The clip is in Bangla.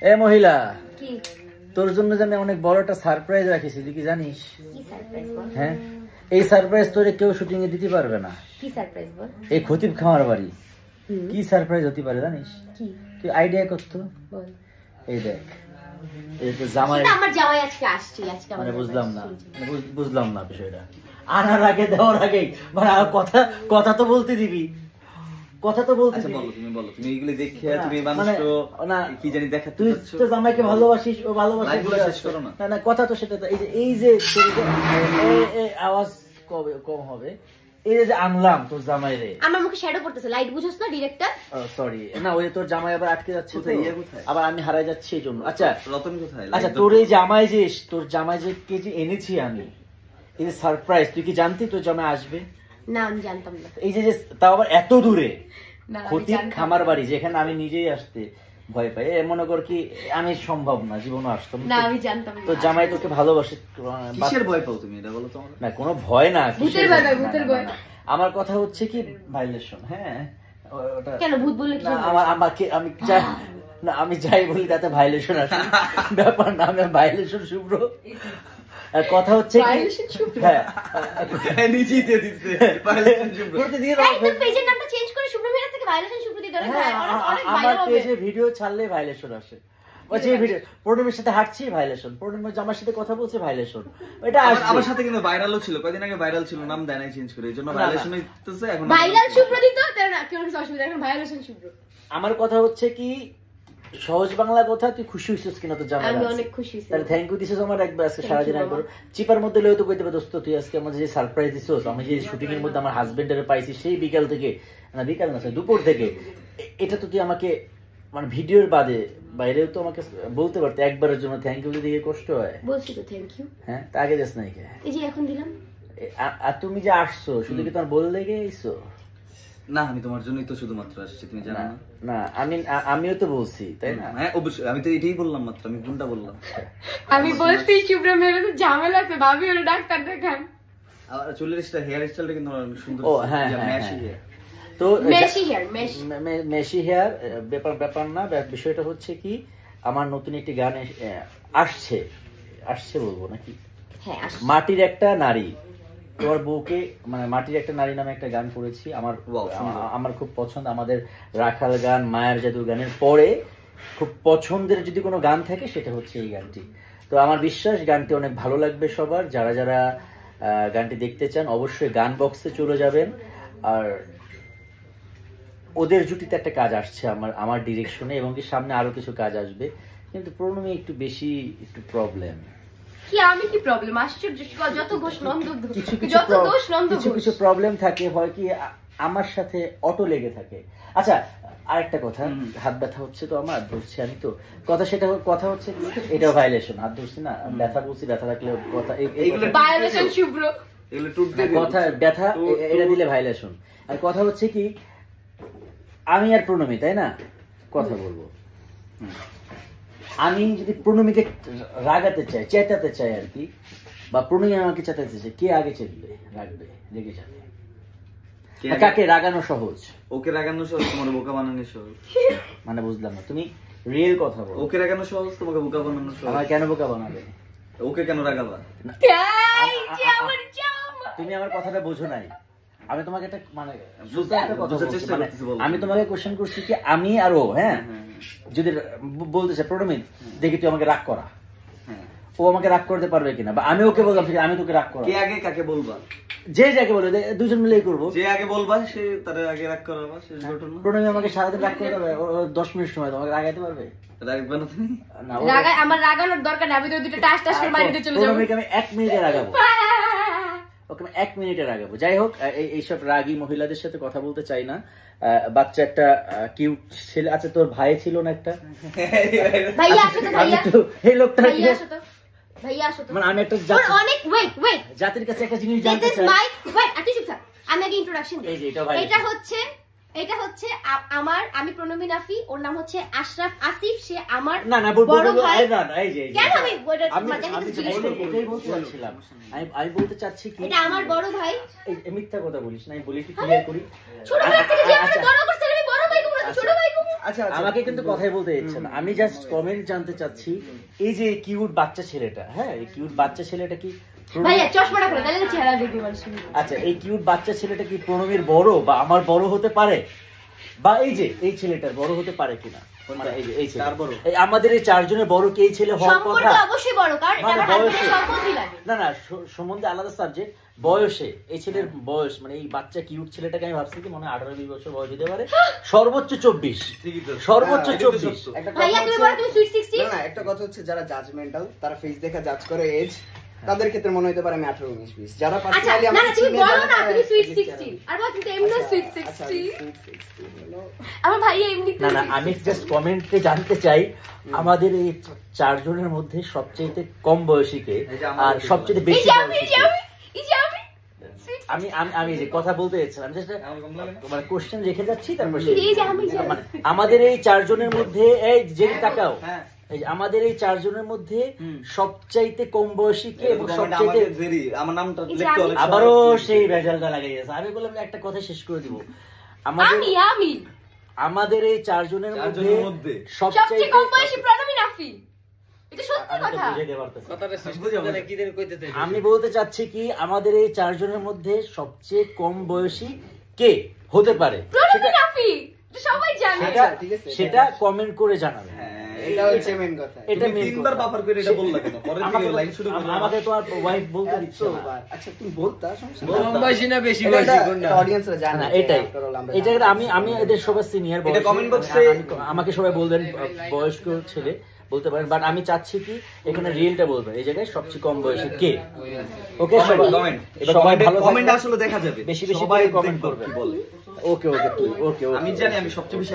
এ মহিলা, তোর জন্য আমি অনেক বড় একটা সারপ্রাইজ রাখিছি, তুই কি জানিস? হ্যাঁ, এই সারপ্রাইজ তোরে কেউ শুটিং এ দিতে পারবে না। কি সারপ্রাইজ বল? এই খতিব খামার বাড়ি। কি সারপ্রাইজ হতে পারে জানিস? কি? তুই আইডিয়া করত বল। এই দেখ, এই তো জামাই, আমার জামাই আজকে আসছে। আজকে মানে বুঝলাম না বিষয়টা। আনার আগে দেওয়ার আগে মানে কথা তো বলতে দিবি, কথা তো বলতে। আচ্ছা বলো, তুমি বলো, তুমি এইগুলো দেখে তুমি মানুষকে না কি জানি দেখাতে তুই তো জামাইকে ভালোবাসিস, ও ভালোবাসে, শেষ করো না। না কথা তো সেটা তো। এই যে আওয়াজ কম হবে, এই যে আনলাম তোর জামাই রে, আমার মুখে শ্যাডো পড়তেছে, লাইট বুঝছস না ডিরেক্টর? সরি না, ওই তোর জামাই আবার আটকে যাচ্ছে তো, আবার আমি হারাই যাচ্ছি এই জন্য। আচ্ছা রতন কোথায়? আচ্ছা তোর এই জামাই যে, তোর জামাই যে কে যে এনেছি আমি, এই যে সারপ্রাইজ, তুই কি জানতি তোর জামাই আসবে? না আমি জানতাম না। এই যে তাও আবার এত দূরে, খতিব খামার বাড়ি, যেখানে আমি নিজেই আসতে ভয় পাই। মনে কর কি আমি সম্ভব না, জীবনে আসতাম না, আমি জানতাম না। তো জামাই তোকে ভালোবাসে। কিসের ভয় পাও তুমি, এটা বলো তো আমাকে। না কোনো ভয় না, ভূতের ভয়, ভূতের ভয়। আমার কথা হচ্ছে কি ভাইলেশন। হ্যাঁ, ওটা কেন ভূত বললে কি? আমি যাই বলি তাতে ভাইলেশন আসে, ব্যাপার না। আমি ভাইলেশন শুভ্র, কথা হচ্ছে কি, হ্যাঁ নিজেই দিয়ে দিতে ভাইলেশন শুভ্র, একদম পেজের নামটা চেঞ্জ করে শুভ্র মিরাজ থেকে ভাইলেশন শুভ্র দিয়ে দাও। আমার পেজে ভিডিও ছাড়লে ভাইলেশন আসে। পূর্ণিমার সাথে হাঁটছি ভাইলেশন, পূর্ণিমা জামার সাথে কথা বলছে ভাইলেশন। এটা আমার সাথে কিন্তু ভাইরালও ছিল, কয়েকদিন আগে ভাইরাল ছিল, নাম দেয় নাই চেঞ্জ করে, এইজন্য ভাইলেশন হইতেছে এখন। ভাইরাল শুভ্র দিত তার না, কেউ কিছু অসুবিধা, এখন ভাইলেশন শুভ্র। আমার কথা হচ্ছে কি, সহজ বাংলা কথা, তুই খুশি হইছিস কিনা তোর জামাই? আমি অনেক খুশি হইছি। তাহলে থ্যাংক ইউ দিছিস আমার একবার, আজকে সারাদিন একবার চিপার মধ্যে লইও তো কইতে পারছিস দোস্ত, তুই আজকে আমাদের যে সারপ্রাইজ দিছিস, আমি যে শুটিং এর মধ্যে আমার হাজবেন্ডের পাইছি সেই বিকাল থেকে, না বিকাল না দুপুর থেকে, এটা তো তুই আমাকে মানে ভিডিওর বাইরেও তো আমাকে বলতে পারতে একবারের জন্য থ্যাংক ইউ দিতে কষ্ট হয়। বলছি তো থ্যাংক ইউ। হ্যাঁ, তা আগে দেশ নাই কে? এই যে এখন দিলাম। আর তুমি যে আসছো শুধু কি তোমার বললে গেছো? না, আমি তোমার জন্যই তো শুধুমাত্র আসছি, তুমি জানো না? না আমিও তো বলছি, তাই না? হ্যাঁ অবশ্যই, আমি তো এটাই বললাম মাত্র, আমি কোনটা বললাম? আমি বলছি শুভ্র মেরে তো ঝামেলা আছে, ভাবি ওর ডাক্তার দেখান। আর চুলের হেয়ার স্টাইলটা কিন্তু অনেক সুন্দর। ও হ্যাঁ, তো মেশি হেয়ার ব্যাপার না। বিষয়টা হচ্ছে কি, আমার নতুন একটি গান আসছে বলবো নাকি, মাটির একটা নারী, তোমার বউকে মানে মাটির একটা নারী নামে একটা গান করেছি। আমার খুব পছন্দ, আমাদের রাখাল গান, মায়ার জাদু গানের পরে খুব পছন্দের যদি কোনো গান থাকে সেটা হচ্ছে এই গানটি। তো আমার বিশ্বাস গানটি অনেক ভালো লাগবে সবার। যারা যারা গানটি দেখতে চান অবশ্যই গান বক্সে চলে যাবেন। আর ওদের জুটিতে একটা কাজ আসছে আমার ডিরেকশনে, এবং কি সামনে আরো কিছু কাজ আসবে, কিন্তু প্রণমী একটু প্রবলেম। কি আমি কি প্রবলেম? আশ্চর্য, যত দোষ নন্দ, কিছু প্রবলেম থাকে, হয় কি আমার সাথে অটো লেগে থাকে। আচ্ছা আরেকটা কথা, হাত ব্যথা হচ্ছে তো আমার, ধরছি আমি তো কথা হচ্ছে এটাও ভাইলেশন। হাত ধরছি না, ব্যথা বলছি, ব্যথা থাকলে কথা ভাইলেশন শুভ্র, কথা ব্যথা এটা দিলে ভাইলেশন। আর কথা হচ্ছে কি, আমি আর প্রণমী, তাই না, কথা বলবো। আমি যদি প্রণমীকে রাগাতে চাই, চেতাতে চাই আর কি, বা প্রণমী আমাকে চেতাতে চাই, কে আগে চেতবে, রেগে যাবে? কাকে রাগানো সহজ? ওকে রাগানো সহজ, তোমার বোকা বানানো সহজ। মানে বুঝলাম না, তুমি রিয়েল কথা বলো। ওকে রাগানো সহজ, তোমাকে বোকা বানানো সহজ। আমার কেন বোকা বানাবে? ওকে কেন রাগাবা? তুমি আমার কথাটা বোঝো নাই। আমি তোমাকে একটা মানে আমি তোমাকে কোশ্চেন করছি কি, আমি আর ও, হ্যাঁ যদি বলতে চাই প্রণমী দেখি তুই আমাকে রাগ করা, ও আমাকে রাগ করতে পারবে কিনা, বা আমি ওকে বললাম আমি তোকে রাগ করা, কে আগে কাকে বলবা? যে যাকে বলে দুজন মিলেই করবো। যে আগে বলবা সে তার আগে রাগ করাবা, শেষ ঘটনা। প্রণমী আমাকে সারাদিন রাগ করতে পারবে, 10 মিনিট সময় তোমাকে রাগাইতে পারবে? রাগবে না তুমি? আমার রাগানোর দরকার নেই, আমি তো দুটো টাস টাস করে মারি দিয়ে চলে যাবো। প্রণমীকে আমি 1 মিনিটে রাগাবো, ওকে 1 মিনিটে রাগাবো। যাই হোক, এইসব রাগী মহিলাদের সাথে কথা বলতে চাই না। বাচ্চা একটা কিউট ছেলে আছে, তোর ভাই ছিল না একটা? এই লোকটা মানে আমি একটা জাতির কাছে একটা জিনিস জানতে চাই। আমি আগে ইন্ট্রোডাকশন দিই। এটা হচ্ছে আমি প্রণমী নাফি, ওর নাম হচ্ছে আশরাফ আসিফ, সে আমার বড় ভাই। কেন আমি বলতে চাচ্ছি কি, এটা আমার বড় ভাই। মিথ্যা কথা বলিস না, আমি বলি কি ক্লিয়ার করি। ছোট ভাই থেকে যে আমি বড় করতে, আমি বড় ভাই কবো, ছোট ভাই কবো। আচ্ছা আমাকে কিন্তু কথাই বলতে দিচ্ছে না, আমি জাস্ট কমেন্ট জানতে চাচ্ছি, এই যে কিউট বাচ্চা ছেলেটা, হ্যাঁ এই কিউট বাচ্চা ছেলেটা কি ভাইয়া চশমাটা খুলে তাহলে চেহারা দেখবি মানুষ। আচ্ছা এই কিউট বাচ্চা ছেলেটা কি প্রণবীর বড় বা আমার বড় হতে পারে, বা এই যে এই ছেলেটার বড় হতে পারে কিনা, মানে এই ছেলে এই আমাদের এই চারজনের বড় কি এই ছেলে হওয়ার কথা? অবশ্যই বড়, কারণ এটা আমার হাজবেন্ডের সম্বন্ধই লাগে। না না সম্বন্ধে আলাদা সাবজেক্ট, বয়সে এই ছেলের বয়স মানে এই বাচ্চা কিউট ছেলেটাকে আমি ভাবছি কি মনে হয় 18-20 বছর বয়স হতে পারে, সর্বোচ্চ 24, সর্বোচ্চ 24। ভাইয়া তুমি বলো তুমি সুইট 16? না একটা কথা হচ্ছে যারা জাজমেন্টাল তারা ফেস দেখে জাজ করে এজ, তাদের ক্ষেত্রে মনে হতে পারে আমি 18-19-20। যারা পার্সোনালি আমি তুমি বলো না তুমি সুইট 16 আর বল তুমি এমনি সুইট 16 আমার ভাইয়া এমনি। না না আমি জাস্ট কমেন্টে জানতে চাই আমাদের এই চারজনের মধ্যে সবচেয়ে কম বয়সী কে আর সবচেয়ে বেশি বয়সী? আমি আমি আমি যে কথা বলতে যাচ্ছিলাম জাস্ট মানে কোশ্চেন রেখে যাচ্ছি, তারপর আমাদের এই চারজনের মধ্যে এই যে টাকাও আমাদের এই চারজনের মধ্যে সবচাইতে কম বয়সী কে এবং সবচাইতে আমার নামটা লিখতে হবে, আবারও সেই ভেজালটা লাগাই গেছে। আমি বললাম একটা কথা শেষ করে দিব, আমাদের এই চারজনের মধ্যে সবচাইতে কম বয়সী প্রণবী নাফি। এটা সত্যি কথা। আমি বলতে চাচ্ছি কি আমাদের এই চারজনের মধ্যে সবচেয়ে কম বয়সী কে হতে পারে সবাই জানে, সেটা কমেন্ট করে জানাবে। এটা হচ্ছে মেইন কথা। এটা মেইন তিনবার বাফার করে এটা বললা কেন? পরে থেকে লাইন শুরু করলাম। আমাকে তো আর ওয়াইফ বলতে দিচ্ছে না। আচ্ছা তুমি বলতা সমস্যা কম বয়সী না বেশি বয়সী কোনটা? অডিয়েন্সরা জানে না এটাই। এটা আমি এদের সবার সিনিয়র বয়স, এটা কমেন্ট বক্সে আমাকে সবাই বলবেন বয়স্ক ছেলে বলতে পারেন, বাট আমি চাচ্ছি কি এখানে রিয়েলটা বলবেন, এই জায়গায় সবচেয়ে কম বয়সী কে। ওকে কমেন্ট সবাই ভালো কমেন্ট আসলে দেখা যাবে, বেশি বেশি সবাই কমেন্ট করবে। বলে ওকে ওকে ওকে আমি জানি আমি সবচেয়ে বেশি